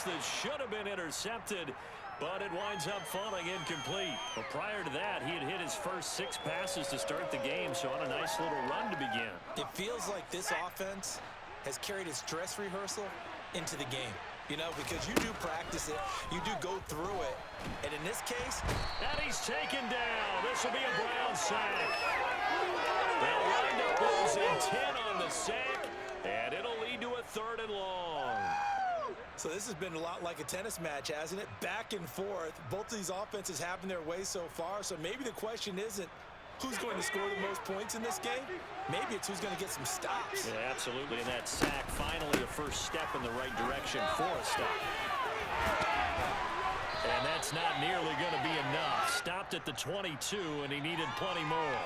that should have been intercepted, but it winds up falling incomplete. Well, prior to that, he had hit his first 6 passes to start the game, so on a nice little run to begin. It feels like this offense has carried its dress rehearsal into the game. You know, because you do practice it, you do go through it, and in this case... And he's taken down. This will be a Brown sack. They'll wind up losing 10 on the sack, and it'll lead to a 3rd and long. So this has been a lot like a tennis match, hasn't it? Back and forth. Both of these offenses having their way so far, so maybe the question isn't who's going to score the most points in this game. Maybe it's who's going to get some stops. Yeah, absolutely. And that sack, finally a first step in the right direction for a stop. And that's not nearly going to be enough. Stopped at the 22, and he needed plenty more.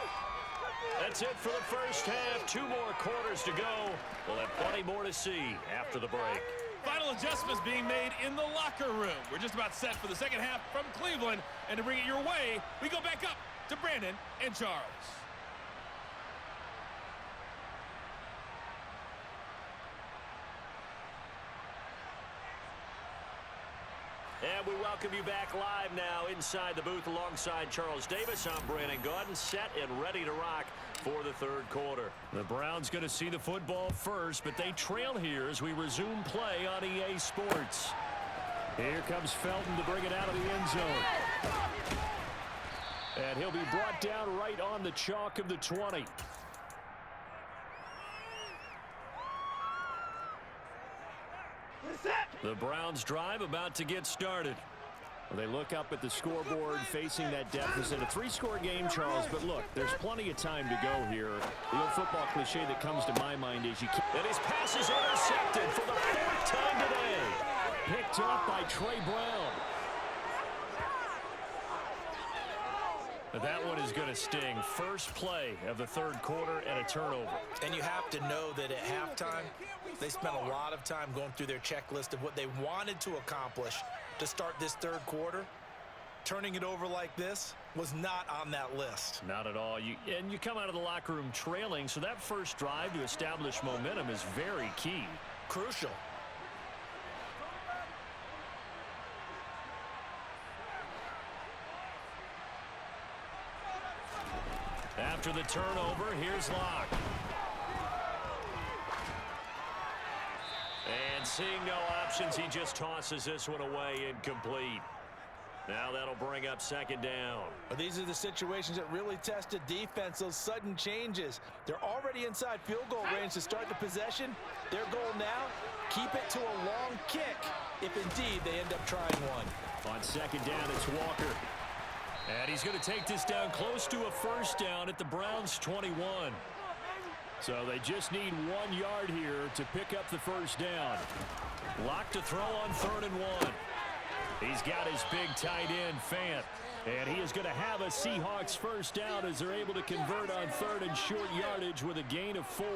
That's it for the first half. 2 more quarters to go. We'll have plenty more to see after the break. Final adjustments being made in the locker room. We're just about set for the second half from Cleveland. And to bring it your way, we go back up to Brandon and Charles. And we welcome you back live now inside the booth alongside Charles Davis. I'm Brandon Gaudin, set and ready to rock for the 3rd quarter. The Browns going to see the football first, but they trail here as we resume play on EA Sports. Here comes Felton to bring it out of the end zone. And he'll be brought down right on the chalk of the 20. The Browns drive about to get started. They look up at the scoreboard facing that deficit. A 3-score game, Charles, but look, there's plenty of time to go here. The old football cliche that comes to my mind is you can't... And his pass is intercepted for the 4th time today. Picked up by Trey Brown. But that one is going to sting. First play of the 3rd quarter and a turnover. And you have to know that at halftime, they spent a lot of time going through their checklist of what they wanted to accomplish to start this 3rd quarter. Turning it over like this was not on that list. Not at all. You come out of the locker room trailing, so that first drive to establish momentum is very key. Crucial. After the turnover, here's Locke. And seeing no options, he just tosses this one away incomplete. Now that'll bring up 2nd down. Well, these are the situations that really test a defense, those sudden changes. They're already inside field goal range to start the possession. Their goal now, keep it to a long kick, if indeed they end up trying one. On 2nd down, it's Walker. And he's going to take this down close to a 1st down at the Browns' 21. So they just need 1 yard here to pick up the 1st down. Locke to throw on 3rd and 1. He's got his big tight end, Fant. And he is going to have a Seahawks 1st down as they're able to convert on 3rd and short yardage with a gain of 4.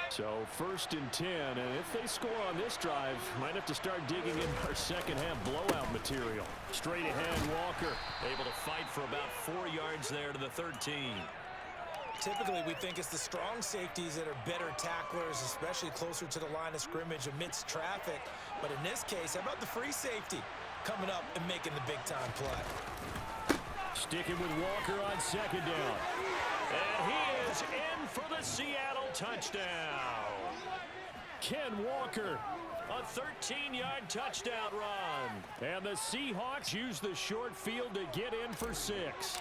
So 1st and 10, and if they score on this drive, might have to start digging in our second half blowout material. Straight ahead, Walker able to fight for about 4 yards there to the 13. Typically, we think it's the strong safeties that are better tacklers, especially closer to the line of scrimmage amidst traffic. But in this case, how about the free safety coming up and making the big-time play? Sticking with Walker on 2nd down. And he is in for the Seattle touchdown. Ken Walker, a 13-yard touchdown run. And the Seahawks use the short field to get in for 6.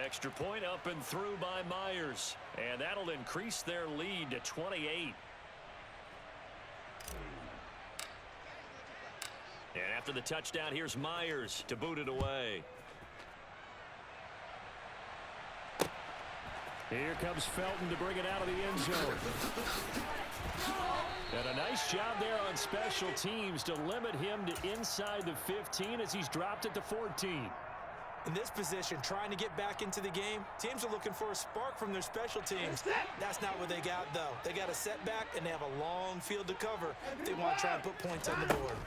Extra point up and through by Myers. And that'll increase their lead to 28. And after the touchdown, here's Myers to boot it away. Here comes Felton to bring it out of the end zone. And a nice job there on special teams to limit him to inside the 15 as he's dropped it to 14. In this position, trying to get back into the game, teams are looking for a spark from their special teams. That's not what they got, though. They got a setback, and they have a long field to cover if they want to try and put points on the board.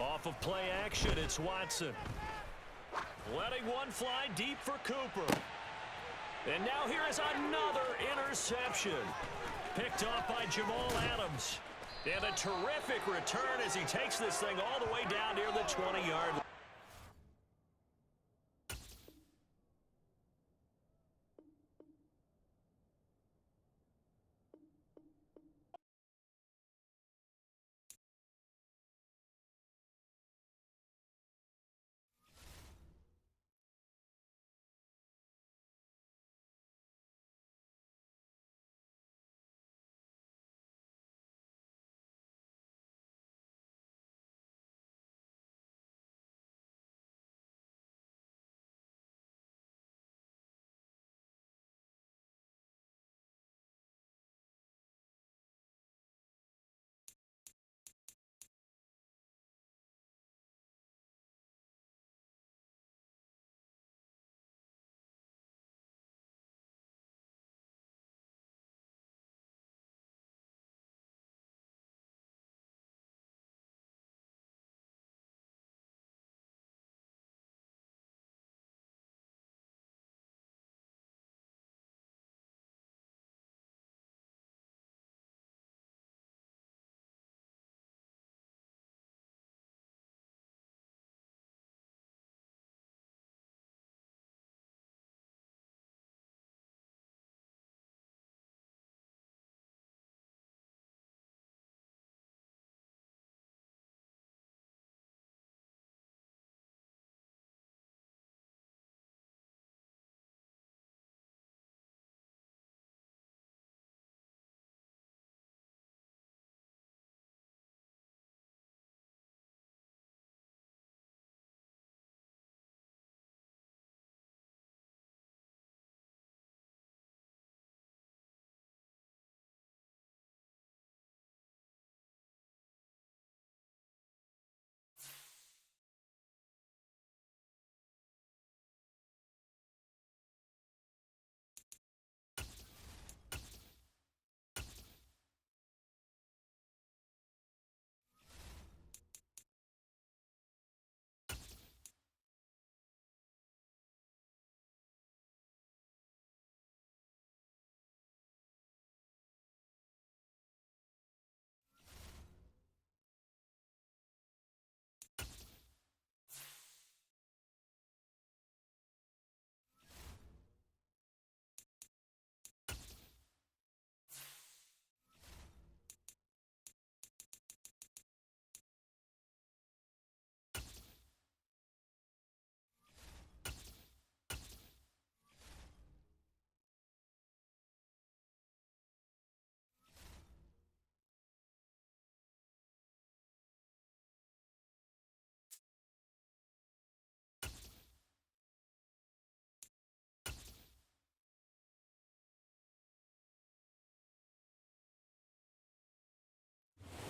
Off of play action, it's Watson. Letting one fly deep for Cooper. And now here is another interception. picked off by Jamal Adams. And a terrific return as he takes this thing all the way down near the 20-yard line.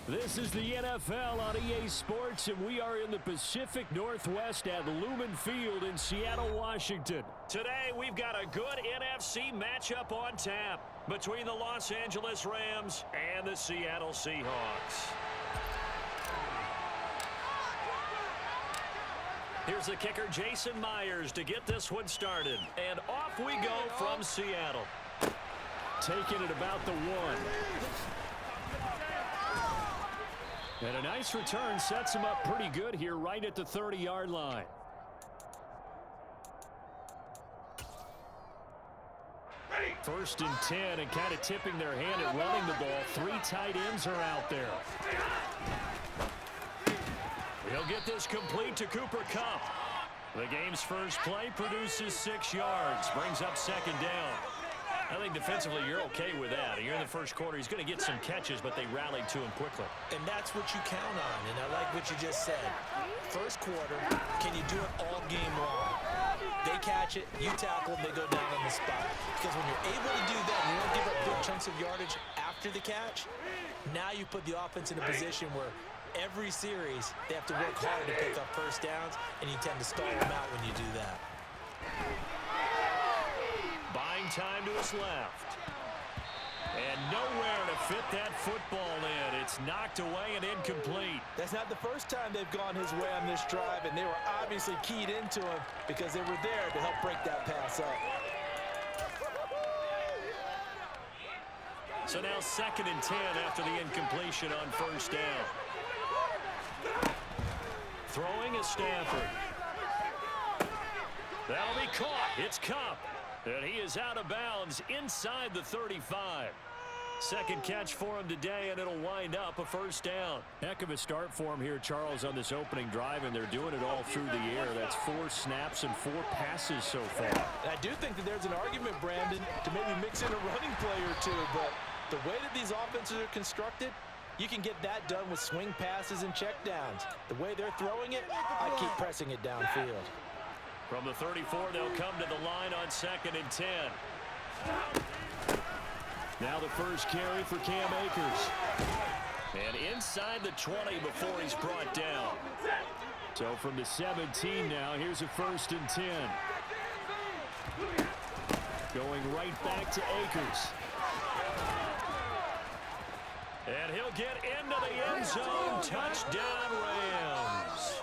This is the NFL on EA Sports, and we are in the Pacific Northwest at Lumen Field in Seattle, Washington. Today, we've got a good NFC matchup on tap between the Los Angeles Rams and the Seattle Seahawks. Here's the kicker, Jason Myers, to get this one started. And off we go from Seattle. Taking it about the 1. And a nice return sets him up pretty good here right at the 30-yard line. First and 10, and kind of tipping their hand at running the ball. 3 tight ends are out there. He'll get this complete to Cooper Kupp. The game's first play produces 6 yards, brings up second down. I think defensively you're okay with that. You're in the first quarter. He's going to get some catches, but they rallied to him quickly. And that's what you count on, and I like what you just said. First quarter, can you do it all game long? They catch it, you tackle them, they go down on the spot. Because when you're able to do that and you don't give up big chunks of yardage after the catch, now you put the offense in a position where every series they have to work hard to pick up first downs, and you tend to stall them out when you do that. Buying time to his left. And nowhere to fit that football in. It's knocked away and incomplete. That's not the first time they've gone his way on this drive, and they were obviously keyed into him because they were there to help break that pass up. So now 2nd and 10 after the incompletion on first down. Throwing is Stafford. That'll be caught. It's Kupp. And he is out of bounds inside the 35. Second catch for him today, and it'll wind up a first down. Heck of a start for him here, Charles, on this opening drive, and they're doing it all through the air. That's 4 snaps and 4 passes so far. And I do think that there's an argument, Brandon, to maybe mix in a running play or two, but the way that these offenses are constructed, you can get that done with swing passes and checkdowns. The way they're throwing it, I keep pressing it downfield. From the 34, they'll come to the line on 2nd and 10. Now the first carry for Cam Akers. And inside the 20 before he's brought down. So from the 17 now, here's a 1st and 10. Going right back to Akers. And he'll get into the end zone. Touchdown, Rams.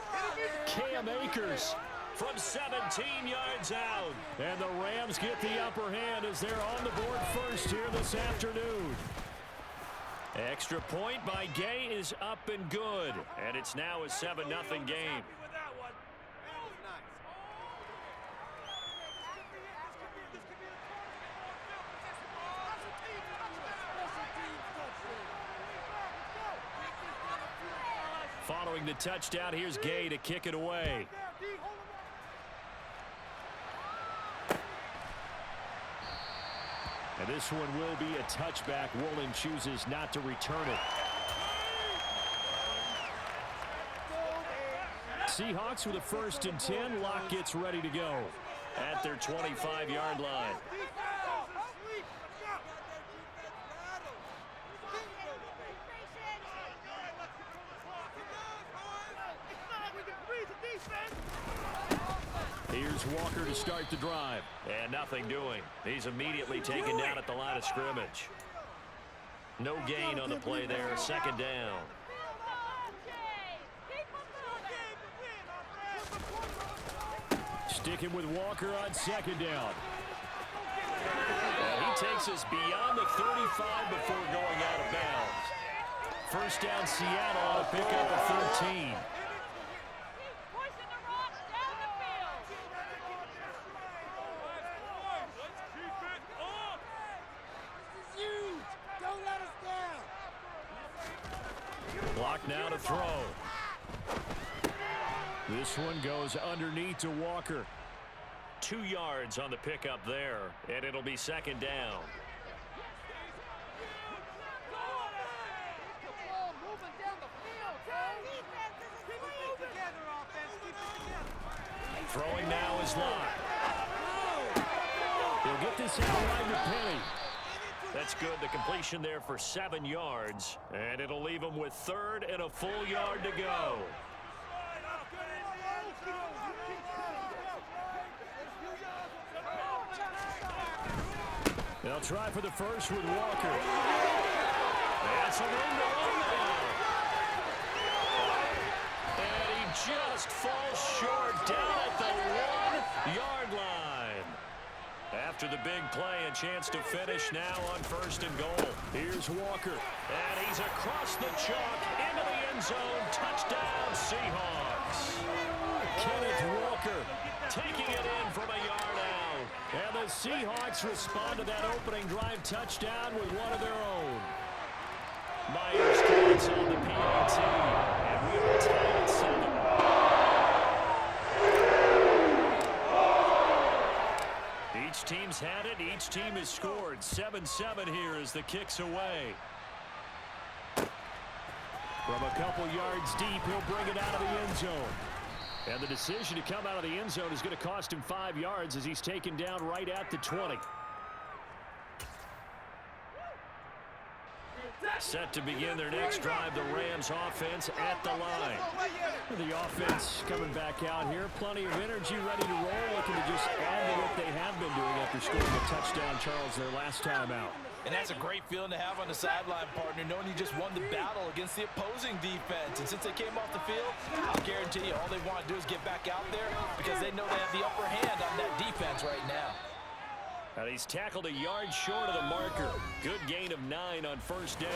Cam Akers from 17 yards out. And the Rams get the upper hand as they're on the board first here this afternoon. Extra point by Gay is up and good. And it's now a 7-0 game. Following the touchdown, here's Gay to kick it away. And this one will be a touchback. Woolen chooses not to return it. Seahawks with a 1st and 10. Locke gets ready to go at their 25-yard line. Here's Walker to start the drive. And nothing doing. He's immediately taken down at the line of scrimmage. No gain on the play there. 2nd down. Sticking with Walker on 2nd down. And he takes us beyond the 35 before going out of bounds. First down, Seattle on a pickup of 13. Block now to throw. This one goes underneath to Walker. 2 yards on the pickup there, and it'll be 2nd down. Throwing now is Locke. He'll get this out right to Penny. That's good. The completion there for 7 yards. And it'll leave him with 3rd and a full yard to go. They'll try for the first with Walker. That's an end now. And he just falls short down at the 1-yard line. After the big play, a chance to finish now on 1st and goal. Here's Walker. And he's across the chalk into the end zone. Touchdown, Seahawks. Kenneth Walker taking it in from a yard out. And the Seahawks respond to that opening drive touchdown with one of their own. Myers takes on the PAT. And we are tied at 7. Each team's had it. Each team has scored. 7-7 here as the kick's away. From a couple yards deep, he'll bring it out of the end zone. And the decision to come out of the end zone is going to cost him 5 yards as he's taken down right at the 20. Set to begin their next drive, the Rams offense at the line. The offense coming back out here. Plenty of energy, ready to roll, looking to just add to what they have been doing after scoring a touchdown, Charles, their last time out. And that's a great feeling to have on the sideline, partner, knowing you just won the battle against the opposing defense. And since they came off the field, I'll guarantee you all they want to do is get back out there because they know they have the upper hand on that defense right now. And he's tackled a yard short of the marker. Good gain of 9 on first down.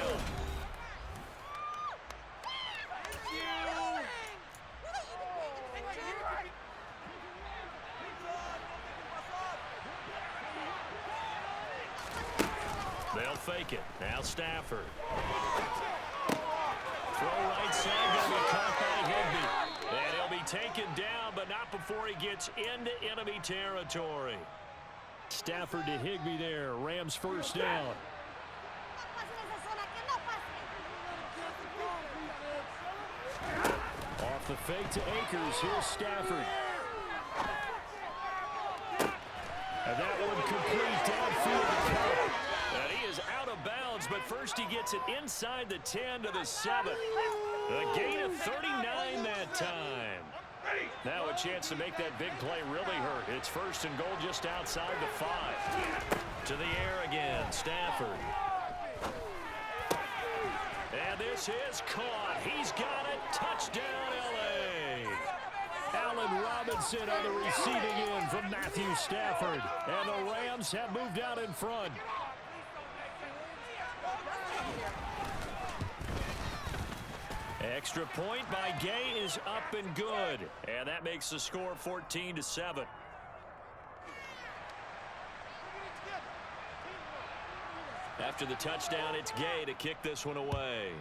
They'll fake it. Now Stafford. Throw right side, going to be caught by Higbee. And he'll be taken down, but not before he gets into enemy territory. Stafford to Higbee there. Rams first down. Off the fake to Akers. Here's Stafford. And that one complete downfield to Cup. And he is out of bounds, but first he gets it inside the 10 to the 7. A gain of 39 that time. Now a chance to make that big play really hurt. It's first and goal just outside the 5. To the air again, Stafford. And this is caught. He's got it. Touchdown, L.A. Allen Robinson on the receiving end from Matthew Stafford. And the Rams have moved out in front. Extra point by Gay is up and good. And that makes the score 14-7. After the touchdown, it's Gay to kick this one away.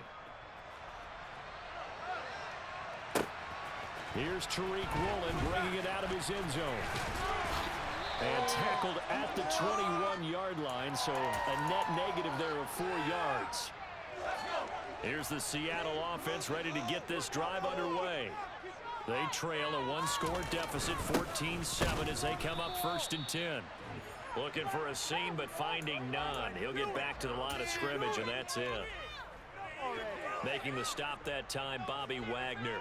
Here's Tariq Woolen bringing it out of his end zone. And tackled at the 21-yard line, so a net negative there of 4 yards. Here's the Seattle offense ready to get this drive underway. They trail a 1-score deficit, 14-7, as they come up first and 10. Looking for a seam, but finding none. He'll get back to the line of scrimmage, and that's it. Making the stop that time, Bobby Wagner.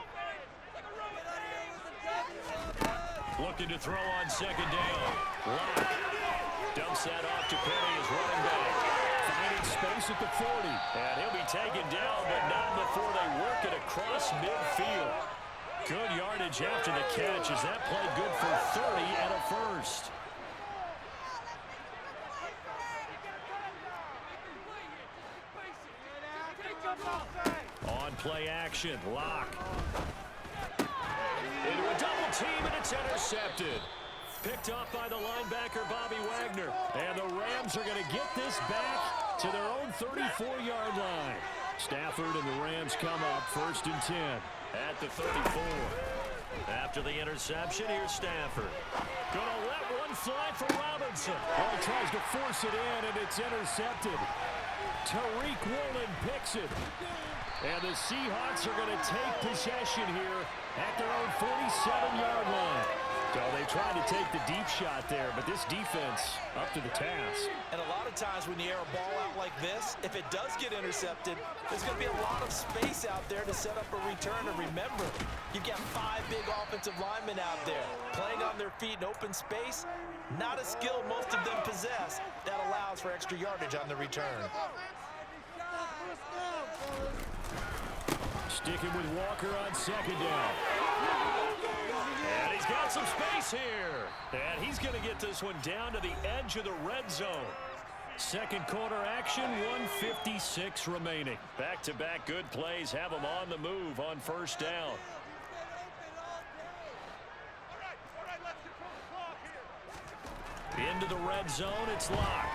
Looking to throw on second down. Lock dumps that off to Penny as running back. Finding space at the 40. And he'll be taken down, but not before they work it across midfield. Good yardage after the catch as that play good for 30 and a first. On play action, Lock. Into a double team, and it's intercepted. Picked off by the linebacker, Bobby Wagner. And the Rams are going to get this back to their own 34-yard line. Stafford and the Rams come up first and 10 at the 34. After the interception, here's Stafford. Going to let one fly for Robinson. Oh, he tries to force it in, and it's intercepted. Tariq Woolen picks it. And the Seahawks are going to take possession here at their own 47-yard line. So they tried to take the deep shot there, but this defense up to the task. And a lot of times when you air a ball out like this, if it does get intercepted, there's going to be a lot of space out there to set up a return. And remember, you've got 5 big offensive linemen out there playing on their feet in open space. Not a skill most of them possess that allows for extra yardage on the return. Sticking with Walker on second down. And he's got some space here. And he's going to get this one down to the edge of the red zone. Second quarter action, 1:56 remaining. Back-to-back good plays have them on the move on first down. Into the red zone, it's Lock.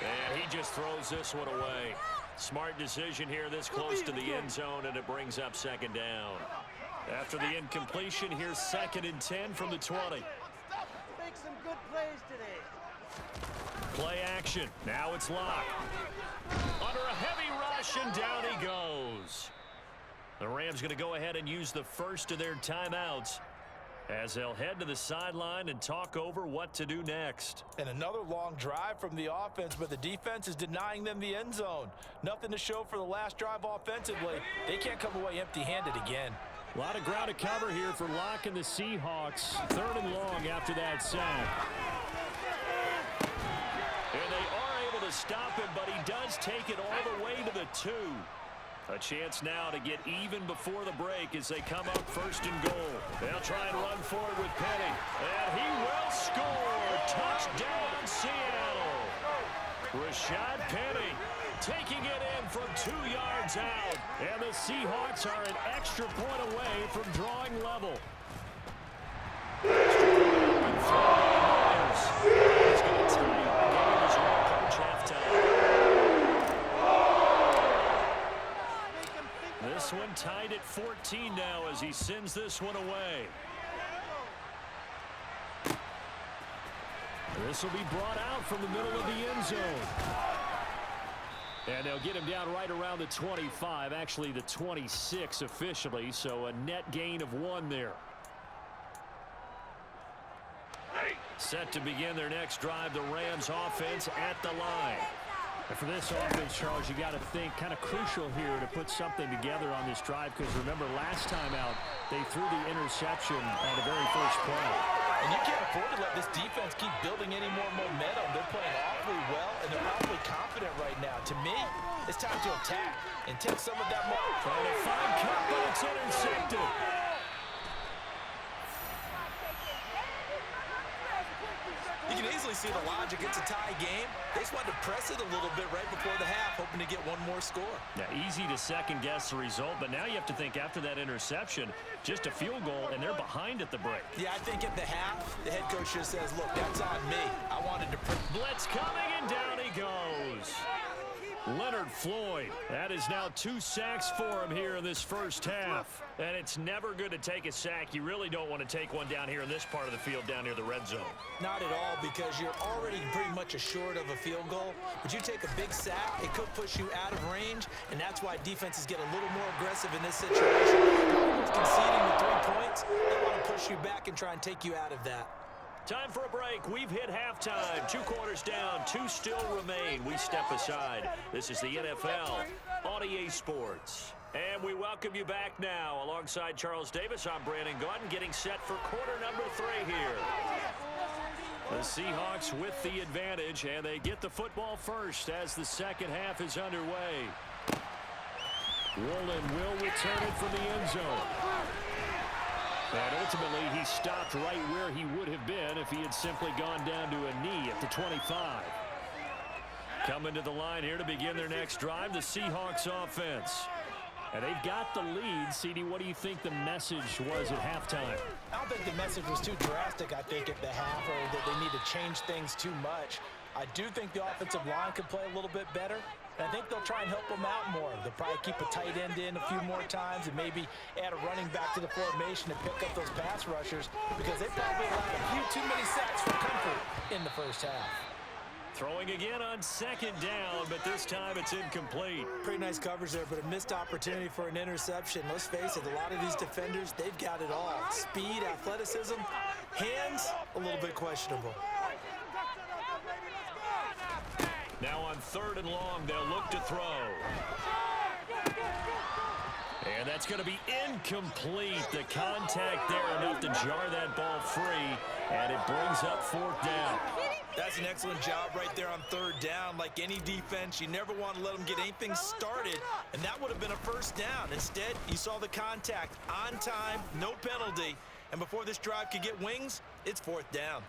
And he just throws this one away. Smart decision here this close to the end zone, and it brings up second down. After the incompletion, here's second and 10 from the 20. Make some good plays today. Play action. Now it's Lock. Under a heavy rush, and down he goes. The Rams going to go ahead and use the first of their timeouts as they'll head to the sideline and talk over what to do next. And another long drive from the offense, but the defense is denying them the end zone. Nothing to show for the last drive offensively. They can't come away empty-handed again. A lot of ground to cover here for Lock and the Seahawks. Third and long after that sack. And they are able to stop him, but he does take it all the way to the 2. A chance now to get even before the break as they come up first and goal. They'll try and run forward with Penny. And he will score. Touchdown, Seattle. Rashad Penny taking it in from 2 yards out. And the Seahawks are an extra point away from drawing level. He's going to tie up the game as well approach halftime. This one tied at 14 now as he sends this one away. This will be brought out from the middle of the end zone. And they'll get him down right around the 25, actually the 26 officially, so a net gain of 1 there. Set to begin their next drive, the Rams offense at the line. And for this offense, Charles, you got to think kind of crucial here to put something together on this drive, because remember last time out they threw the interception on the very first play. And you can't afford to let this defense keep building any more momentum. They're playing awfully well, and they're awfully confident right now. To me, it's time to attack and take some of that momentum. Trying to find Cup, but it's intercepted. You can easily see the logic. It's a tie game. They just wanted to press it a little bit right before the half, hoping to get one more score. Yeah, easy to second-guess the result, but now you have to think after that interception, just a field goal, and they're behind at the break. Yeah, I think at the half, the head coach just says, look, that's on me. I wanted to... Blitz coming, and down he goes. Leonard Floyd. That is now 2 sacks for him here in this first half. And it's never good to take a sack. You really don't want to take one down here in this part of the field, down near the red zone. Not at all, because you're already pretty much assured of a field goal. But you take a big sack, it could push you out of range, and that's why defenses get a little more aggressive in this situation. Almost conceding the 3 points, they want to push you back and try and take you out of that. Time for a break. We've hit halftime. 2 quarters down. 2 still remain. We step aside. This is the NFL on EA Sports. And we welcome you back now. Alongside Charles Davis, I'm Brandon Gaudin, getting set for quarter number 3 here. The Seahawks with the advantage, and they get the football first as the second half is underway. Woolen will return it from the end zone. And ultimately, he stopped right where he would have been if he had simply gone down to a knee at the 25. Coming to the line here to begin their next drive, the Seahawks offense. And they've got the lead. CD, what do you think the message was at halftime? I don't think the message was too drastic, I think, at the half, or that they need to change things too much. I do think the offensive line could play a little bit better. And I think they'll try and help them out more. They'll probably keep a tight end in a few more times and maybe add a running back to the formation to pick up those pass rushers, because they probably allowed a few too many sacks for comfort in the first half. Throwing again on second down, but this time it's incomplete. Pretty nice coverage there, but a missed opportunity for an interception. Let's face it, a lot of these defenders, they've got it all. Speed, athleticism, hands, a little bit questionable. Now on 3rd and long, they'll look to throw. And that's going to be incomplete. The contact there enough to jar that ball free, and it brings up 4th down. That's an excellent job right there on 3rd down. Like any defense, you never want to let them get anything started, and that would have been a 1st down. Instead, you saw the contact on time, no penalty, and before this drive could get wings, it's 4th down.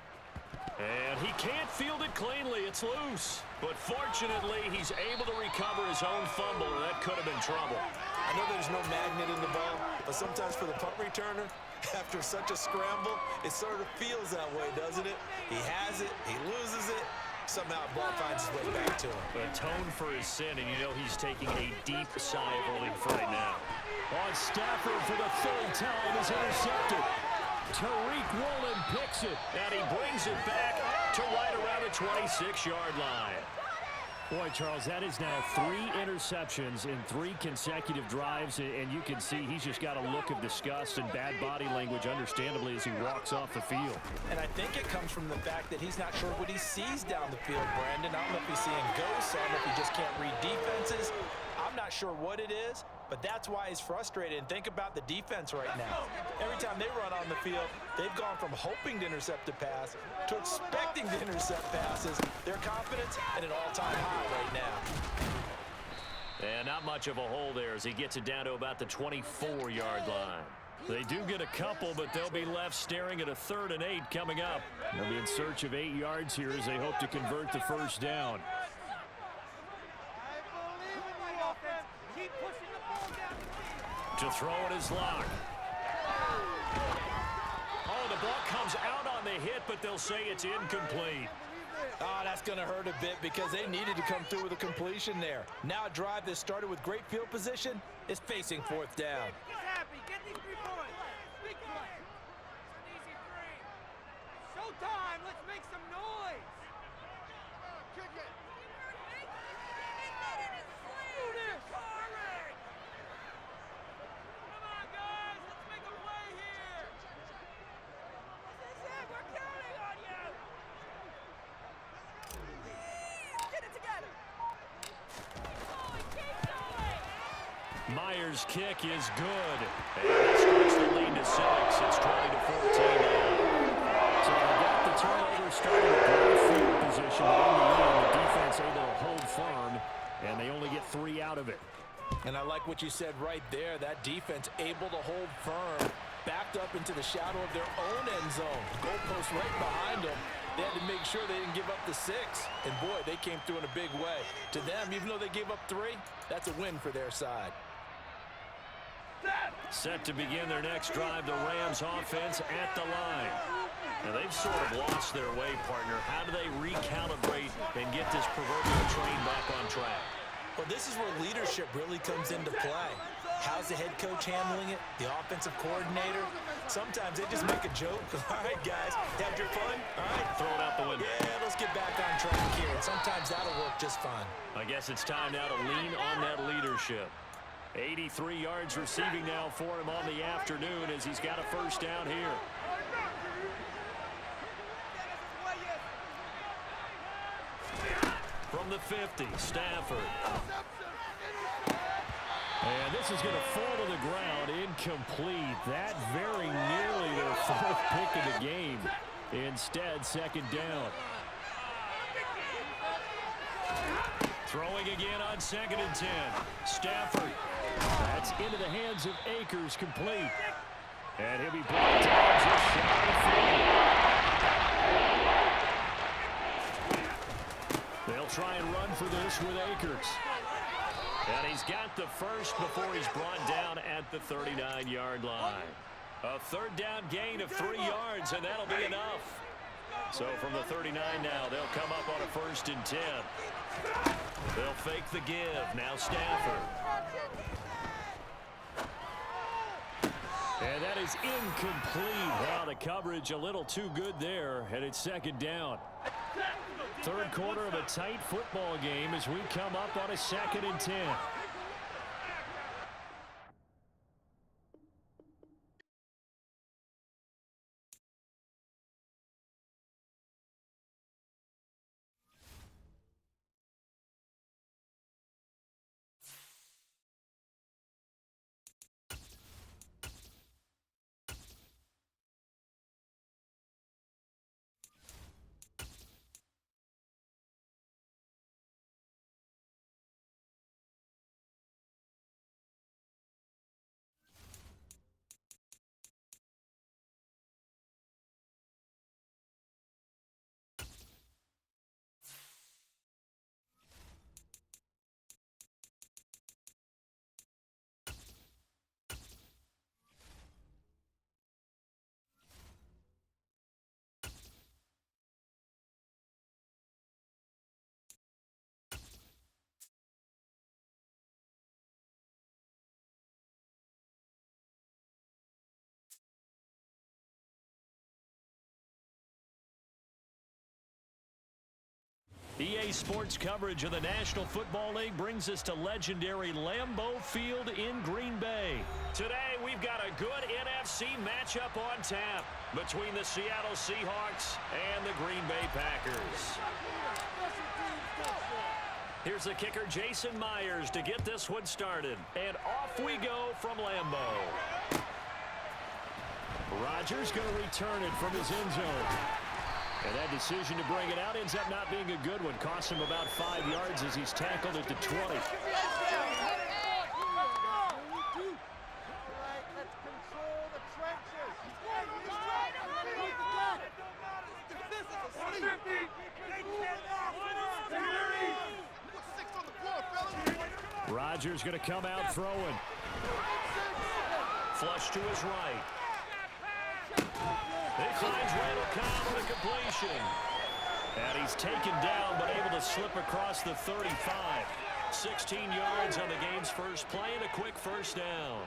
And he can't field it cleanly. It's loose. But fortunately, he's able to recover his own fumble, or that could have been trouble. I know there's no magnet in the ball, but sometimes for the punt returner, after such a scramble, it sort of feels that way, doesn't it? He has it, he loses it, somehow the ball finds its way back to him. Atone for his sin, and you know he's taking a deep sigh of relief right now. On Stafford for the 3rd time is intercepted. Tariq Woolen picks it, and he brings it back to right around the 26-yard line. Boy, Charles, that is now 3 interceptions in 3 consecutive drives, and you can see he's just got a look of disgust and bad body language, understandably, as he walks off the field. And I think it comes from the fact that he's not sure what he sees down the field, Brandon. I don't know if he's seeing ghosts. I don't know if he just can't read defenses. I'm not sure what it is, but that's why he's frustrated. And think about the defense right now. Every time they run on the field, they've gone from hoping to intercept a pass to expecting to intercept passes. Their confidence at an all-time high right now. And not much of a hole there as he gets it down to about the 24-yard line. They do get a couple, but they'll be left staring at a 3rd and 8 coming up. They'll be in search of 8 yards here as they hope to convert the first down. To throw it is Locke. Oh, the ball comes out on the hit, but they'll say it's incomplete. Oh, that's going to hurt a bit because they needed to come through with a completion there. Now a drive that started with great field position is facing 4th down. Get these 3 points. Big play. It's an easy 3. Showtime. Let's make some noise. Kick it. Come on, guys. Let's make a play here. This is it. We're counting on you. Get it together. Keep going. Myers' kick is good. And they stretch the lead to 6. It's 20-14 now. So they got the turnover starting with great field position, but in the end, the defense able to hold firm, and they only get 3 out of it. And I like what you said right there. That defense able to hold firm, backed up into the shadow of their own end zone. Goalpost right behind them. They had to make sure they didn't give up the 6. And boy, they came through in a big way. To them, even though they gave up 3, that's a win for their side. Set to begin their next drive, the Rams offense at the line. Now, they've sort of lost their way, partner. How do they recalibrate and get this proverbial train back on track? Well, this is where leadership really comes into play. How's the head coach handling it? The offensive coordinator? Sometimes they just make a joke. All right, guys, had your fun? All right, throw it out the window. Yeah, let's get back on track here. And sometimes that'll work just fine. I guess it's time now to lean on that leadership. 83 yards receiving now for him on the afternoon as he's got a first down here. From the 50, Stafford. And this is going to fall to the ground, incomplete. That very nearly their 4th pick of the game. Instead, 2nd down. Throwing again on 2nd and 10. Stafford. That's into the hands of Akers, complete. And he'll be brought down just shy of 4. They'll try and run for this with Akers. And he's got the first before he's brought down at the 39-yard line. A 3rd down gain of 3 yards, and that'll be enough. So from the 39 now, they'll come up on a 1st and 10. They'll fake the give. Now Stafford. And that is incomplete. Wow, the coverage a little too good there, and it's 2nd down. 3rd quarter of a tight football game as we come up on a 2nd and 10. EA Sports coverage of the National Football League brings us to legendary Lambeau Field in Green Bay. Today, we've got a good NFC matchup on tap between the Seattle Seahawks and the Green Bay Packers. Here's the kicker, Jason Myers, to get this one started. And off we go from Lambeau. Rodgers going to return it from his end zone. And that decision to bring it out ends up not being a good one. Cost him about 5 yards as he's tackled at the 20. Rodgers going to come out throwing. Flush to his right. He finds Randall Cobb on a completion. And he's taken down but able to slip across the 35. 16 yards on the game's first play and a quick first down.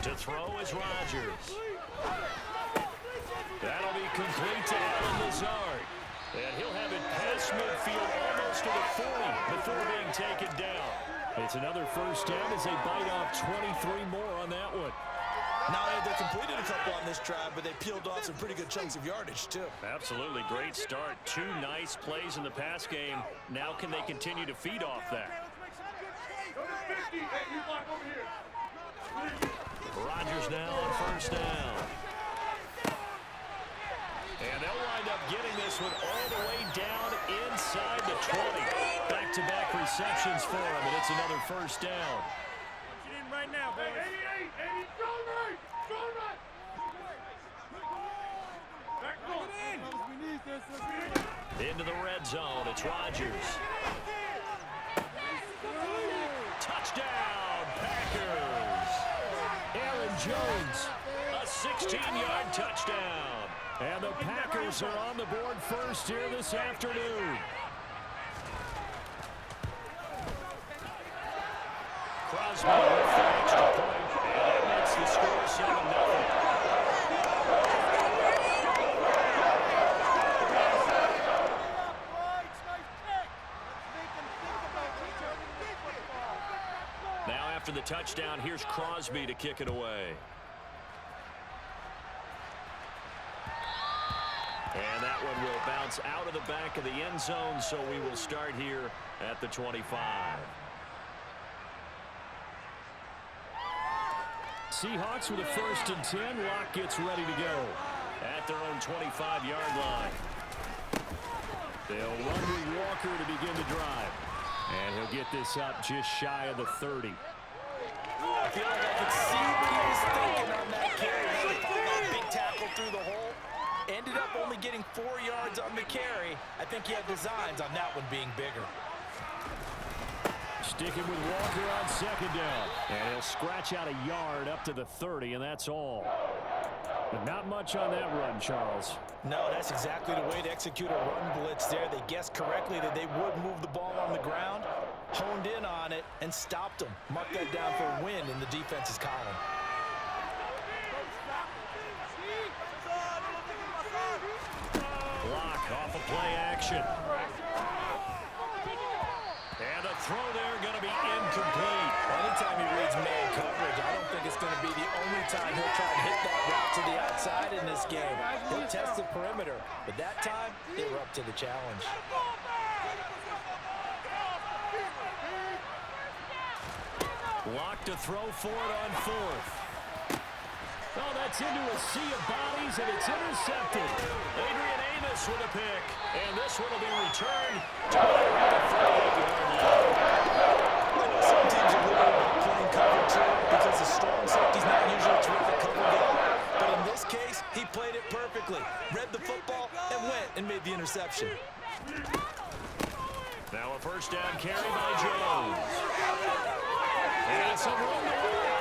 To throw is Rodgers. That'll be complete to Allen Lazard. And he'll have it past midfield almost to the 40 before being taken down. It's another first down as they bite off 23 more on that one. Not only have they completed a couple on this drive, but they peeled off some pretty good chunks of yardage, too. Absolutely. Great start. 2 nice plays in the pass game. Now can they continue to feed off that? Rodgers now on first down. And they'll wind up getting this one all the way down inside the 20. Back-to-back receptions for him, and it's another first down. Get in right now, boys. 88, 80, go right, go right. Back on. Into the red zone, it's Rodgers. Touchdown, Packers. Aaron Jones, a 16-yard touchdown. And the Packers are on the board first here this afternoon. Crosby with the extra point, and that makes the score 7-0. Now after the touchdown, here's Crosby to kick it away. And that one will bounce out of the back of the end zone, so we will start here at the 25. Seahawks with a 1st and 10. Locke gets ready to go at their own 25-yard line. They'll run with Walker to begin the drive. And he'll get this up just shy of the 30. I feel like I could see what he was thinking on that carry. He followed that big tackle through the hole. Ended up only getting 4 yards on the carry. I think he had designs on that one being bigger. Sticking with Walker on 2nd down. And he'll scratch out a yard up to the 30, and that's all. But not much on that run, Charles. No, that's exactly the way to execute a run blitz there. They guessed correctly that they would move the ball on the ground, honed in on it, and stopped them. Marked that down for a win in the defense's column. Block off of play action. And the throw there going to be incomplete. Anytime he reads man coverage, I don't think it's going to be the only time he'll try to hit that route to the outside in this game. He'll test the perimeter, but that time, they were up to the challenge. Block to throw for it on 4th. Oh, that's into a sea of bodies, and it's intercepted. Adrian Amos with a pick, and this one will be returned to the 38-yard line. Some teams are really about playing cover 2 because the strong safety's not usually a terrific cover guy. But in this case, he played it perfectly. Read the football and went and made the interception. Now a first down carry by Jones. And it's a run to work.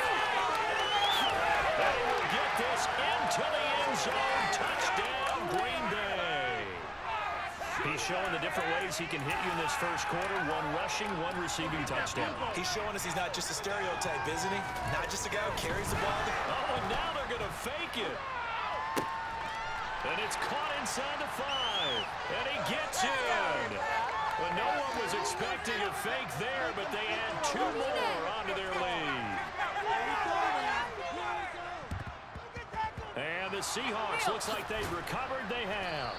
They will get this into the end zone. Touchdown, Green Bay. He's showing the different ways he can hit you in this first quarter. 1 rushing, 1 receiving touchdown. He's showing us he's not just a stereotype, isn't he? Not just a guy who carries the ball. Oh, and now they're going to fake it. And it's caught inside the 5. And he gets in. Well, no one was expecting a fake there, but they add 2 more onto their lead. And the Seahawks, looks like they've recovered. They have.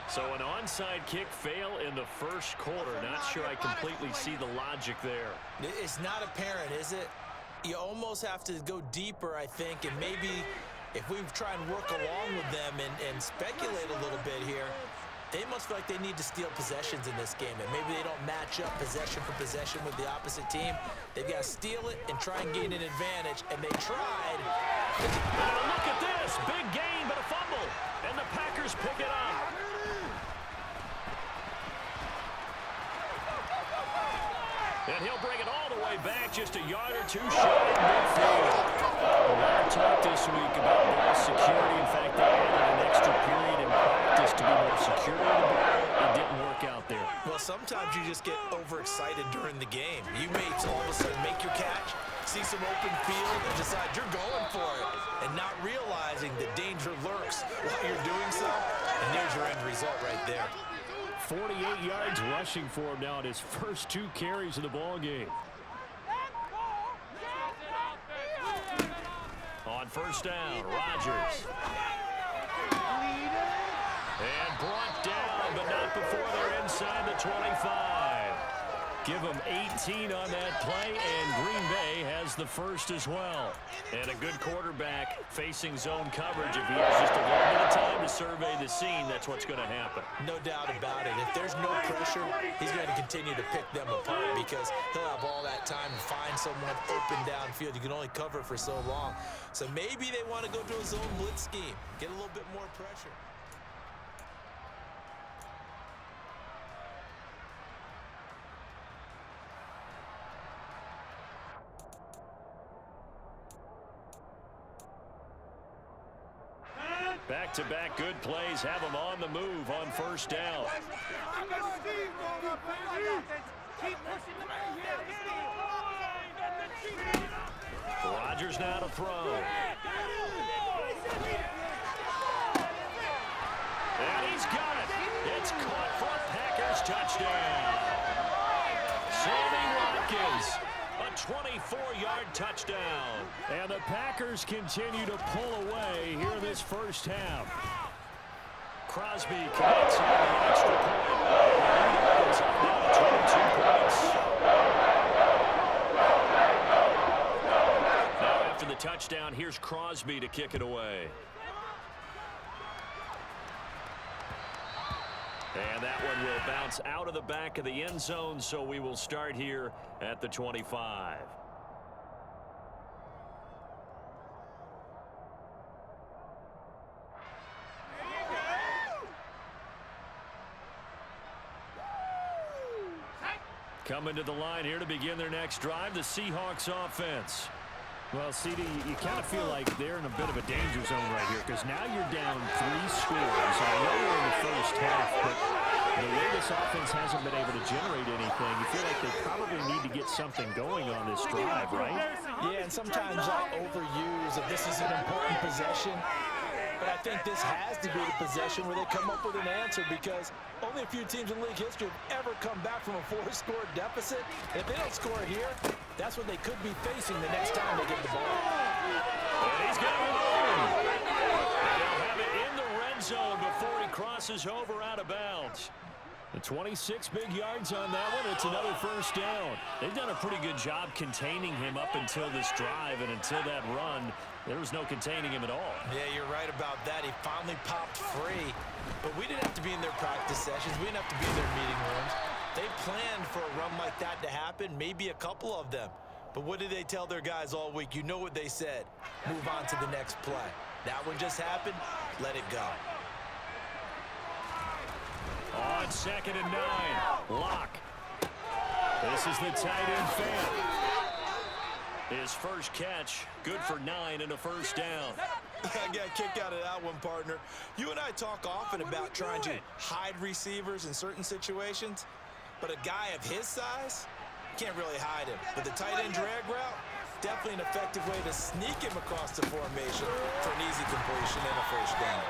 So an onside kick fail in the first quarter. Not sure I completely see the logic there. It's not apparent, is it? You almost have to go deeper, I think, and maybe if we try and work along with them and speculate a little bit here, they must feel like they need to steal possessions in this game, and maybe they don't match up possession for possession with the opposite team. They've got to steal it and try and gain an advantage, and they tried. Now look at this. Big gain, but a fumble, and the Packers pick it up. And he'll bring it all the way back, just a yard or two shy of midfield. A lot of talk this week about ball security. In fact, they added an extra period in practice to be more secure on the ball. It didn't work out there. Well, sometimes you just get overexcited during the game. You may all of a sudden make your catch, see some open field, and decide you're going for it, and not realizing the danger lurks while you're doing so. And there's your end result right there. 48 yards rushing for him now in his first 2 carries of the ball game. On first down, Rodgers. And brought down, but not before they're inside the 25. Give them 18 on that play, and Green Bay has the first as well. And a good quarterback facing zone coverage. If he has just a little bit of time to survey the scene, that's what's going to happen. No doubt about it. If there's no pressure, he's going to continue to pick them apart because he'll have all that time to find someone open downfield. You can only cover for so long. So maybe they want to go to a zone blitz scheme, get a little bit more pressure. Back-to-back good plays have them on the move on first down. Rodgers now to throw. And he's got it. It's caught for a Packers touchdown. Sammy Watkins. A 24-yard touchdown. And the Packers continue to pull away here in this first half. Crosby connects on the extra point. It's up now to 22 points. Now after the touchdown, here's Crosby to kick it away. And that one will bounce out of the back of the end zone, so we will start here at the 25. Coming to the line here to begin their next drive, the Seahawks offense. Well, CD, you kind of feel like they're in a bit of a danger zone right here because now you're down 3 scores. And I know you're in the first half, but the way this offense hasn't been able to generate anything, you feel like they probably need to get something going on this drive, right? Yeah, and sometimes I overuse if this is an important possession. But I think this has to be the possession where they come up with an answer because only a few teams in league history have ever come back from a 4-score deficit. And if they don't score here, that's what they could be facing the next time they get the ball. And he's got it on. They'll have it in the red zone before he crosses over out of bounds. The 26 big yards on that one. It's another first down. They've done a pretty good job containing him up until this drive, and until that run, there was no containing him at all. Yeah, you're right about that. He finally popped free. But we didn't have to be in their practice sessions. We didn't have to be in their meeting rooms. They planned for a run like that to happen, maybe a couple of them. But what did they tell their guys all week? You know what they said. Move on to the next play. That one just happened. Let it go. On 2nd and 9, Locke. This is the tight end fan. His first catch, good for 9 and a first down. I got a kick out of that one, partner. You and I talk often about trying to hide receivers in certain situations, but a guy of his size can't really hide him. But the tight end drag route, definitely an effective way to sneak him across the formation for an easy completion and a first down.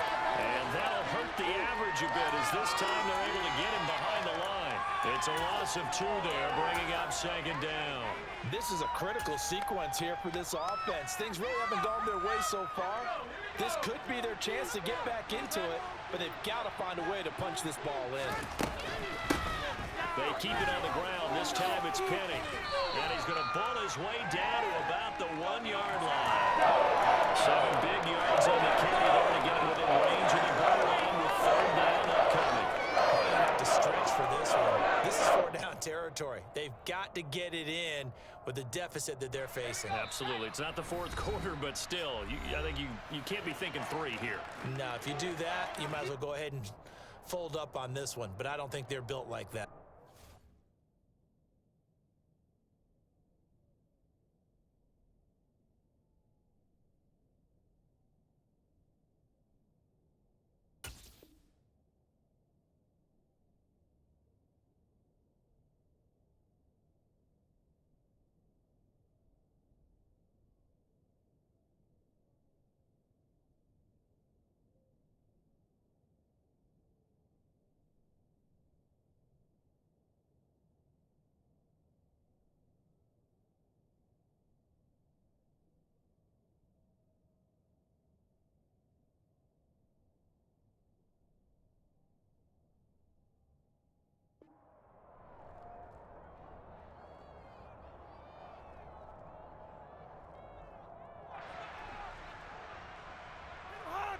And that'll hurt the average a bit as this time they're able to get him behind the line. It's a loss of 2 there, bringing up 2nd down. This is a critical sequence here for this offense. Things really haven't gone their way so far. This could be their chance to get back into it, but they've got to find a way to punch this ball in. They keep it on the ground. This time it's Penny. And he's going to bull his way down to about the 1-yard line. 7 big yards on the carry there to get it within range of the goal line with 3rd down upcoming. They have to stretch for this one. This is 4-down territory. They've got to get it in with the deficit that they're facing. Absolutely. It's not the 4th quarter, but still, I think you can't be thinking 3 here. No, if you do that, you might as well go ahead and fold up on this one. But I don't think they're built like that.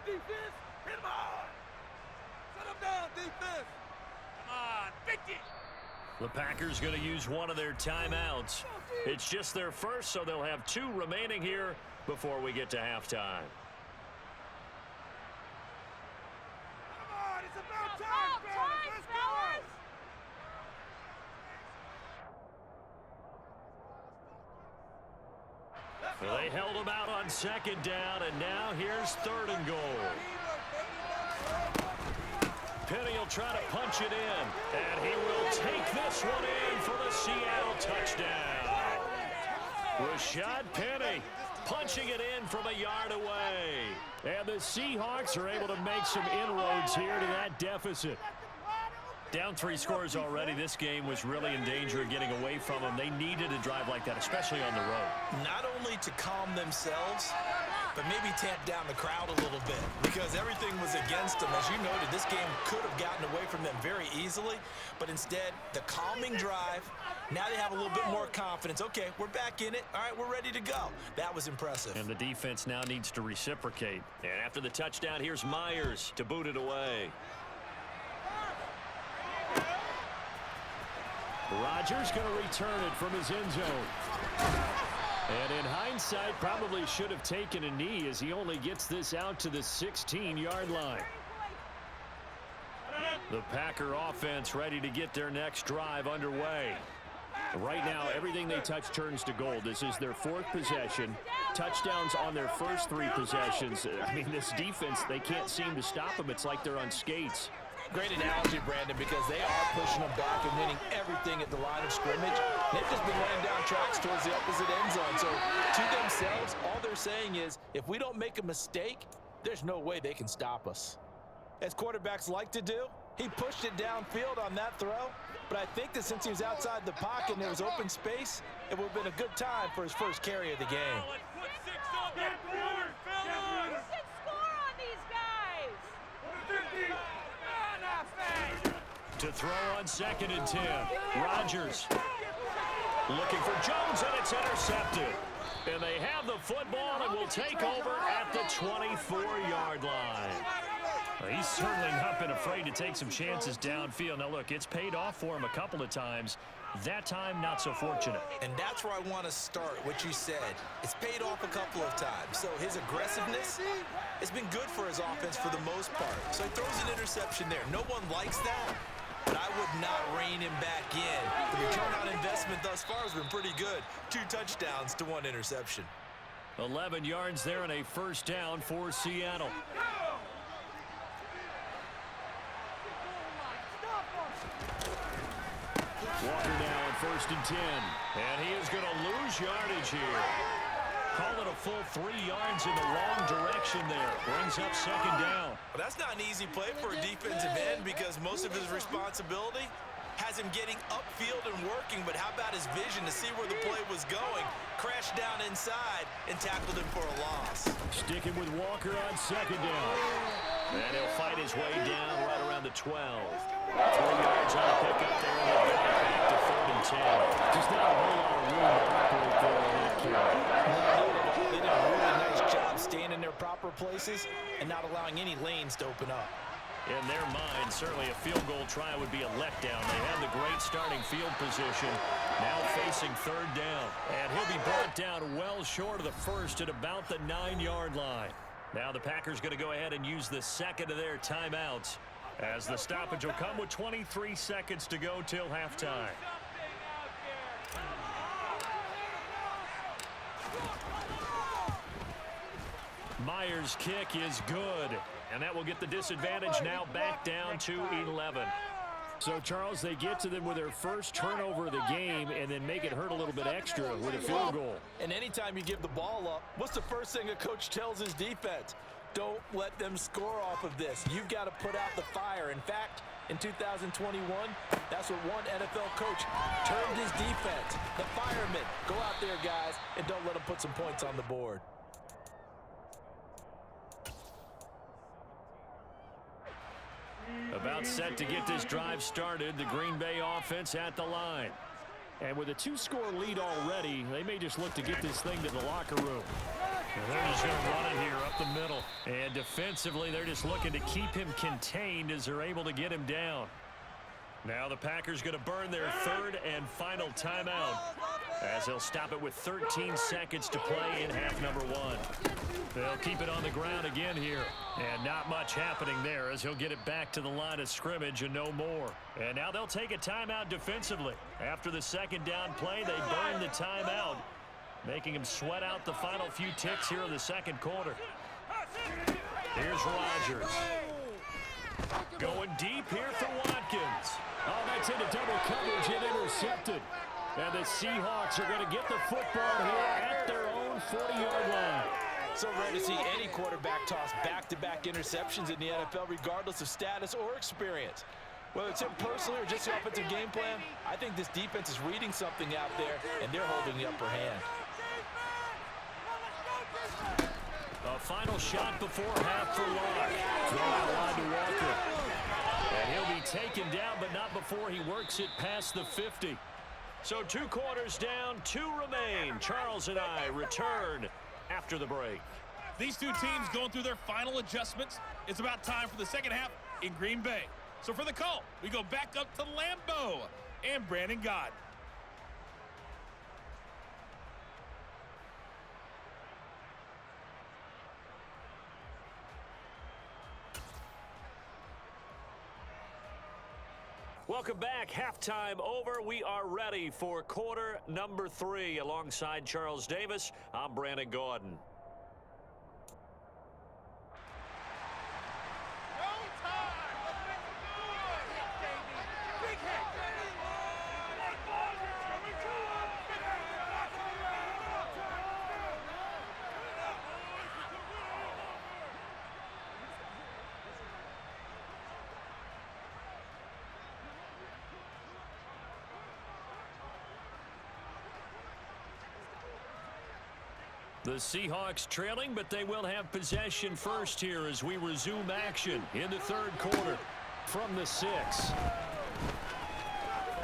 Defense, hit him hard. Shut him down, defense. Come on, big D. The Packers going to use one of their timeouts. It's just their first, so they'll have 2 remaining here before we get to halftime. Come on, it's about time, fellas. Let's go. Well, they held him out on 2nd down, and now here's 3rd and goal. Penny will try to punch it in, and he will take this one in for the Seattle touchdown. Rashad Penny punching it in from a yard away. And the Seahawks are able to make some inroads here to that deficit. Down 3 scores already. This game was really in danger of getting away from them. They needed a drive like that, especially on the road. Not only to calm themselves, but maybe tamp down the crowd a little bit because everything was against them. As you noted, this game could have gotten away from them very easily, but instead, the calming drive, now they have a little bit more confidence. Okay, we're back in it. All right, we're ready to go. That was impressive. And the defense now needs to reciprocate. And after the touchdown, here's Myers to boot it away. Rodgers going to return it from his end zone. And in hindsight, probably should have taken a knee as he only gets this out to the 16-yard line. The Packer offense ready to get their next drive underway. Right now, everything they touch turns to gold. This is their 4th possession. Touchdowns on their first 3 possessions. I mean, this defense, they can't seem to stop them. It's like they're on skates. Great analogy, Brandon, because they are pushing them back and winning everything at the line of scrimmage. They've just been laying down tracks towards the opposite end zone. So to themselves, all they're saying is, if we don't make a mistake, there's no way they can stop us. As quarterbacks like to do, he pushed it downfield on that throw. But I think that since he was outside the pocket and there was open space, it would have been a good time for his first carry of the game. Let's put 6 on that board, fellas. You should score on these guys. 50. To throw on 2nd and 10. Rodgers looking for Jones, and it's intercepted. And they have the football and will take over at the 24-yard line. He's certainly not been afraid to take some chances downfield. Now, look, it's paid off for him a couple of times. That time, not so fortunate. And that's where I want to start, what you said. It's paid off a couple of times. So his aggressiveness has been good for his offense for the most part. So he throws an interception there. No one likes that, but I would not rein him back in. The return on investment thus far has been pretty good. 2 touchdowns to 1 interception. 11 yards there and a first down for Seattle. Walker now on 1st and 10. And he is going to lose yardage here. Call it a full 3 yards in the wrong direction there. Brings up 2nd down. Well, that's not an easy play for a defensive end because most of his responsibility has him getting upfield and working, but how about his vision to see where the play was going? Crashed down inside and tackled him for a loss. Sticking with Walker on 2nd down. And he'll fight his way down right around the 12. 3 yards on the pickup there. his head. Just not a whole lot of room to operate there on that kick. They did a really nice job staying in their proper places and not allowing any lanes to open up. In their mind, certainly a field goal try would be a letdown. They had the great starting field position, now facing third down. And he'll be brought down well short of the first at about the 9-yard line. Now the Packers going to go ahead and use the second of their timeouts, as the stoppage will come with 23 seconds to go till halftime. Myers' kick is good, and that will get the disadvantage now back down to 11. So, Charles, they get to them with their first turnover of the game and then make it hurt a little bit extra with a field goal. And anytime you give the ball up, what's the first thing a coach tells his defense? Don't let them score off of this. You've got to put out the fire. In fact, in 2021, that's what one NFL coach termed his defense. The firemen. Go out there, guys, and don't let them put some points on the board. About set to get this drive started, the Green Bay offense at the line. And with a 2-score lead already, they may just look to get this thing to the locker room. And they're just going to run it here up the middle. And defensively, they're just looking to keep him contained as they're able to get him down. Now the Packers going to burn their third and final timeout, as they'll stop it with 13 seconds to play in half number 1. They'll keep it on the ground again here. And not much happening there, as he'll get it back to the line of scrimmage and no more. And now they'll take a timeout defensively. After the second down play, they burn the timeout, making him sweat out the final few ticks here in the second quarter. Here's Rodgers. Going deep here for Watkins. Oh, that's into double coverage and intercepted. And the Seahawks are going to get the football here at their own 40-yard line. So rare to see any quarterback toss back-to-back interceptions in the NFL, regardless of status or experience. Whether it's him personally or just the offensive game plan, I think this defense is reading something out there, and they're holding the upper hand. A final shot before half for Locke. Throw out wide to Walker. And he'll be taken down, but not before he works it past the 50. So 2 quarters down, 2 remain. Charles and I return after the break. These two teams going through their final adjustments. It's about time for the second half in Green Bay. So for the call, we go back up to Lambeau and Brandon Gaudin. Welcome back. Halftime over. We are ready for quarter number 3. Alongside Charles Davis, I'm Brandon Gaudin. The Seahawks trailing, but they will have possession first here as we resume action in the third quarter from the 6.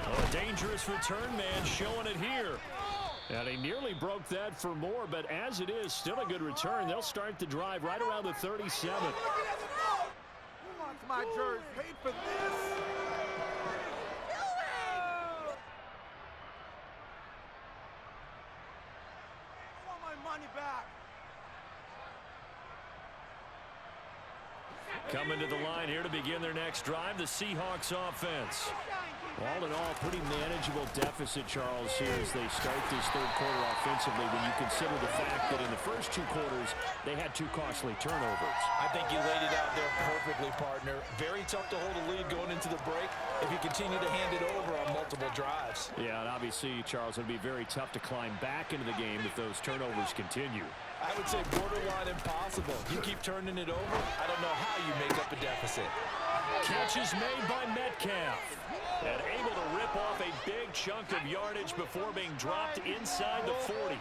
A dangerous return man showing it here. And he nearly broke that for more, but as it is, still a good return. They'll start the drive right around the 37. Who wants my jersey? Paid for this. Money back. Coming to the line here to begin their next drive, the Seahawks offense. All in all, pretty manageable deficit, Charles, here as they start this third quarter offensively when you consider the fact that in the first 2 quarters, they had 2 costly turnovers. I think you laid it out there perfectly, partner. Very tough to hold a lead going into the break if you continue to hand it over on multiple drives. Yeah, and obviously, Charles, it would be very tough to climb back into the game if those turnovers continue. I would say borderline impossible. You keep turning it over, I don't know how you make up a deficit. Catch is made by Metcalf. And able to rip off a big chunk of yardage before being dropped inside the 40.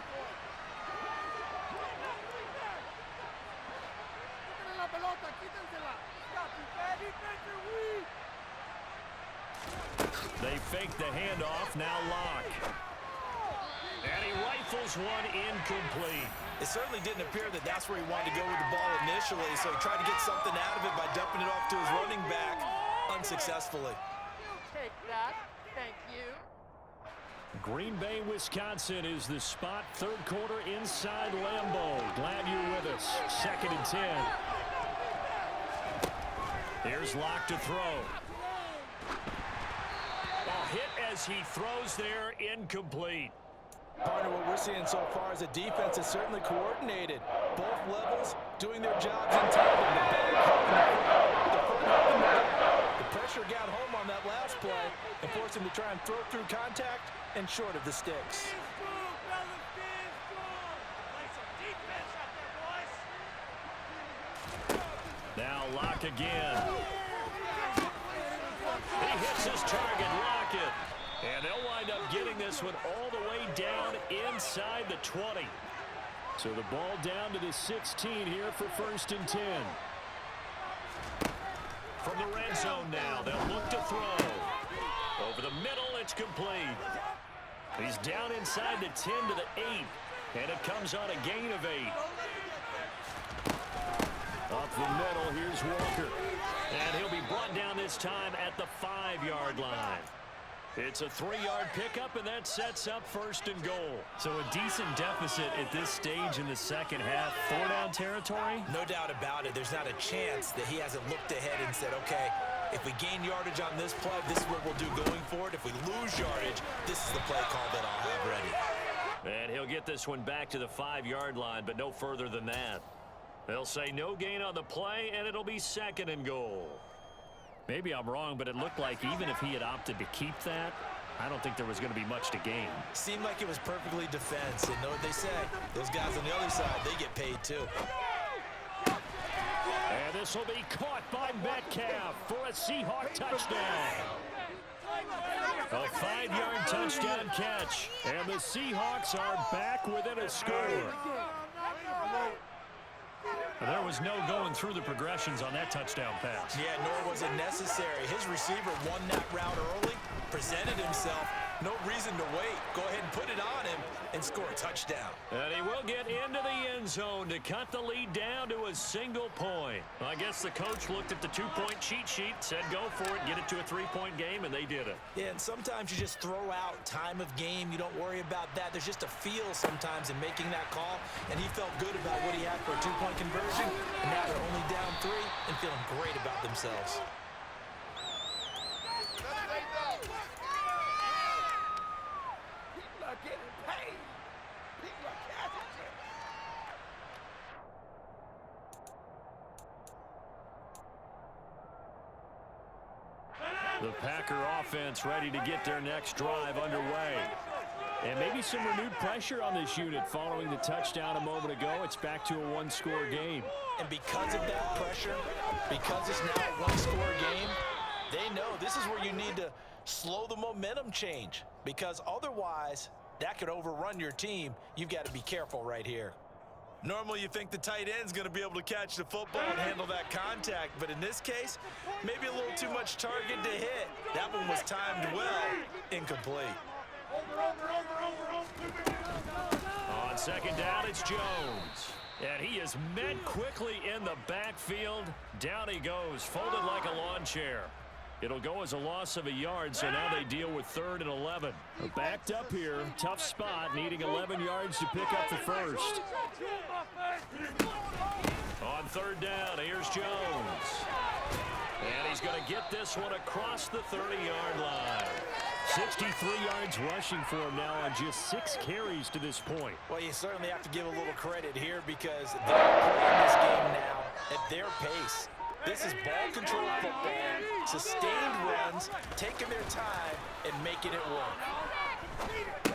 They fake the handoff, now Locke. And he rifles one incomplete. It certainly didn't appear that that's where he wanted to go with the ball initially, so he tried to get something out of it by dumping it off to his running back unsuccessfully. Take that. Thank you. Green Bay, Wisconsin is the spot. Third quarter inside Lambeau. Glad you're with us. 2nd and 10. Here's Locke to throw. A hit as he throws there, incomplete. Partner, what we're seeing so far is a defense is certainly coordinated. Both levels doing their jobs in tandem. The back helping the front helping the back. The pressure got home on that last play and forced him to try and throw through contact and short of the sticks. Now Locke again. He hits his target, Lockett. And they'll wind up getting this one all the way down inside the 20. So the ball down to the 16 here for 1st and 10. From the red zone now, they'll look to throw. Over the middle, it's complete. He's down inside the 10 to the 8. And it comes on a gain of 8. Up the middle, here's Walker. And he'll be brought down this time at the 5-yard line. It's a 3-yard pickup, and that sets up 1st and goal. So a decent deficit at this stage in the second half. 4-down territory? No doubt about it. There's not a chance that he hasn't looked ahead and said, okay, if we gain yardage on this play, this is what we'll do going forward. If we lose yardage, this is the play call that I'll have ready. And he'll get this one back to the 5-yard line, but no further than that. They'll say no gain on the play, and it'll be 2nd and goal. Maybe I'm wrong, but it looked like even if he had opted to keep that, I don't think there was going to be much to gain. Seemed like it was perfectly defense. And know what they say? Those guys on the other side, they get paid too. And this will be caught by Metcalf for a Seahawk touchdown. A 5-yard touchdown catch. And the Seahawks are back within a score. There was no going through the progressions on that touchdown pass. Yeah, nor was it necessary. His receiver won that route early, presented himself. No reason to wait. Go ahead and put it on him and score a touchdown. And he will get into the end zone to cut the lead down to a single point. Well, I guess the coach looked at the 2-point cheat sheet, said go for it, get it to a 3-point game, and they did it. Yeah, and sometimes you just throw out time of game. You don't worry about that. There's just a feel sometimes in making that call, and he felt good about what he had for a 2-point conversion, and now they're only down 3 and feeling great about themselves. The Packer offense ready to get their next drive underway. And maybe some renewed pressure on this unit following the touchdown a moment ago. It's back to a 1-score game. And because of that pressure, because it's now a 1-score game, they know this is where you need to slow the momentum change. Because otherwise, that could overrun your team. You've got to be careful right here. Normally you think the tight end's going to be able to catch the football and handle that contact, but in this case, maybe a little too much target to hit. That one was timed well, incomplete. On 2nd down, it's Jones. And he is met quickly in the backfield. Down he goes, folded like a lawn chair. It'll go as a loss of a yard, so now they deal with 3rd and 11. Backed up here, tough spot, needing 11 yards to pick up the first. On 3rd down, here's Jones. And he's going to get this one across the 30-yard line. 63 yards rushing for him now on just 6 carries to this point. Well, you certainly have to give a little credit here because they're playing this game now at their pace. This is ball control football, sustained runs, taking their time and making it work.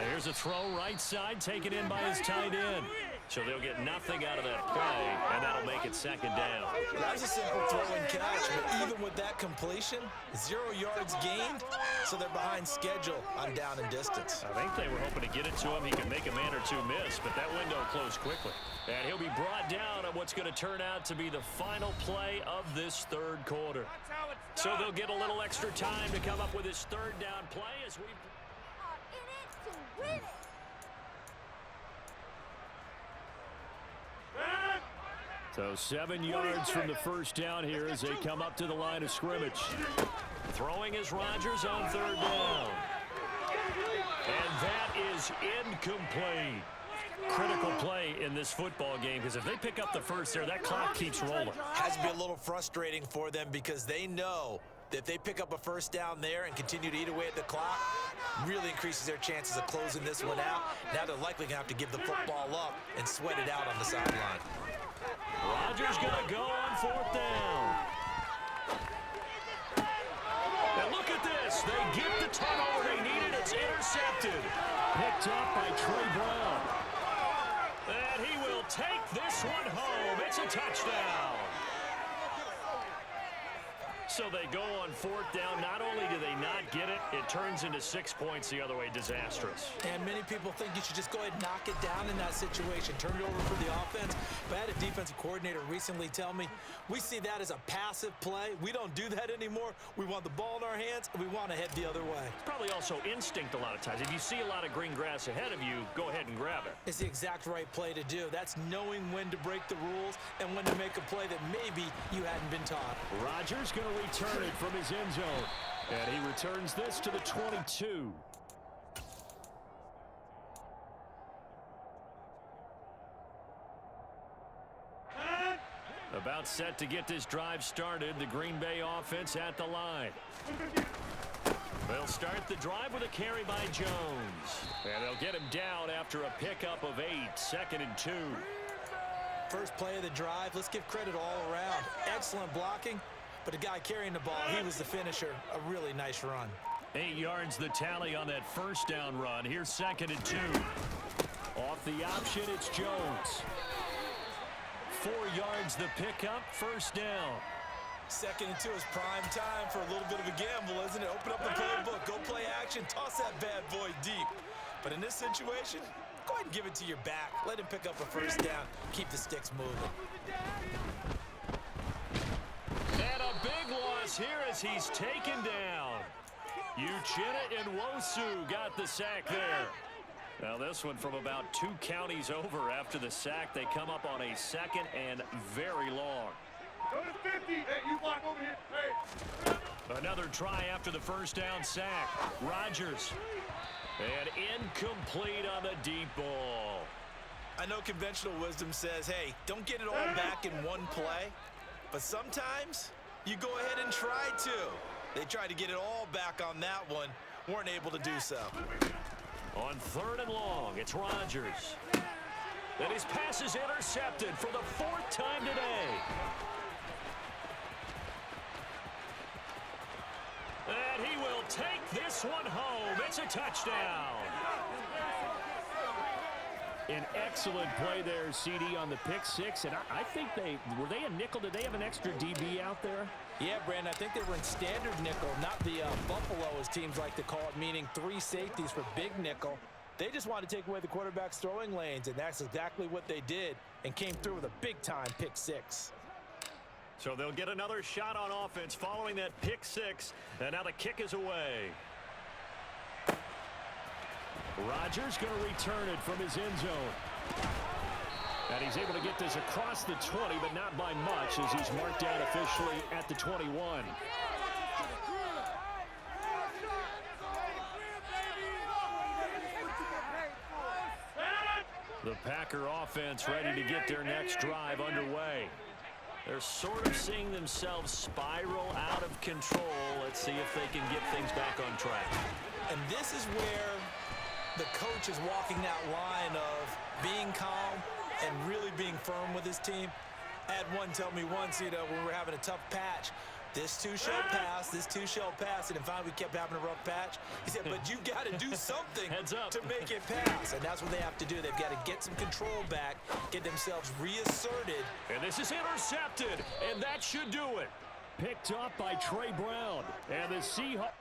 Here's a throw right side, taken in by his tight end. So they'll get nothing out of that play, and that'll make it second down. That was a simple throw and catch, but even with that completion, 0 yards gained, so they're behind schedule on down and distance. I think they were hoping to get it to him. He could make a man or two miss, but that window closed quickly. And he'll be brought down on what's going to turn out to be the final play of this third quarter. So they'll get a little extra time to come up with his third down play as we... In it to win it. So 7 yards from the first down here as they come up to the line of scrimmage. Throwing is Rodgers on third down. And that is incomplete. Critical play in this football game, because if they pick up the first there, that clock keeps rolling. Has to be a little frustrating for them because they know that if they pick up a first down there and continue to eat away at the clock, really increases their chances of closing this one out. Now they're likely going to have to give the football up and sweat it out on the sideline. Rodgers going to go on fourth down. And look at this. They get the turnover they needed. It's intercepted. Picked up by Trey Brown. And he will take this one home. It's a touchdown. So they go on fourth down. Not only do they not get it, it turns into 6 points the other way. Disastrous. And many people think you should just go ahead and knock it down in that situation. Turn it over for the offense. But I had a defensive coordinator recently tell me, we see that as a passive play. We don't do that anymore. We want the ball in our hands, and we want to head the other way. It's probably also instinct a lot of times. If you see a lot of green grass ahead of you, go ahead and grab it. It's the exact right play to do. That's knowing when to break the rules and when to make a play that maybe you hadn't been taught. Rodgers going to return it from his end zone. And he returns this to the 22. About set to get this drive started. The Green Bay offense at the line. They'll start the drive with a carry by Jones. And they'll get him down after a pickup of 8. 2nd and 2. First play of the drive. Let's give credit all around. Excellent blocking. But the guy carrying the ball, he was the finisher. A really nice run. 8 yards the tally on that first down run. Here's 2nd and 2. Off the option, it's Jones. 4 yards the pickup, first down. 2nd and 2 is prime time for a little bit of a gamble, isn't it? Open up the playbook, go play action, toss that bad boy deep. But in this situation, go ahead and give it to your back. Let him pick up a first down. Keep the sticks moving. And a big loss here as he's taken down. Uchenna and Nwosu got the sack there. Now this one from about 2 counties over after the sack. They come up on a 2nd and very long. Go to 50. Hey, you block over here. Hey. Another try after the first down sack. Rodgers. And incomplete on the deep ball. I know conventional wisdom says, hey, don't get it all back in one play. But sometimes you go ahead and try to. They tried to get it all back on that one. Weren't able to do so. On 3rd and long, it's Rodgers. And his pass is intercepted for the 4th time today. And he will take this one home. It's a touchdown. An excellent play there, CD, on the pick 6. And I think were they a nickel? Did they have an extra DB out there? Yeah, Brandon, I think they were in standard nickel, not the Buffalo, as teams like to call it, meaning 3 safeties for big nickel. They just wanted to take away the quarterback's throwing lanes, and that's exactly what they did and came through with a big-time pick 6. So they'll get another shot on offense following that pick 6, and now the kick is away. Rodgers going to return it from his end zone. And he's able to get this across the 20, but not by much, as he's marked down officially at the 21. The Packer offense ready to get their next drive underway. They're sort of seeing themselves spiral out of control. Let's see if they can get things back on track. And this is where the coach is walking that line of being calm and really being firm with his team. I had one tell me once, when we were having a tough patch, This too shall pass. This too shall pass. And then finally we kept having a rough patch. He said, but you've got to do something Heads up. to make it pass. And that's what they have to do. They've got to get some control back, get themselves reasserted. And this is intercepted, and that should do it. Picked up by Trey Brown. And the Seahawks.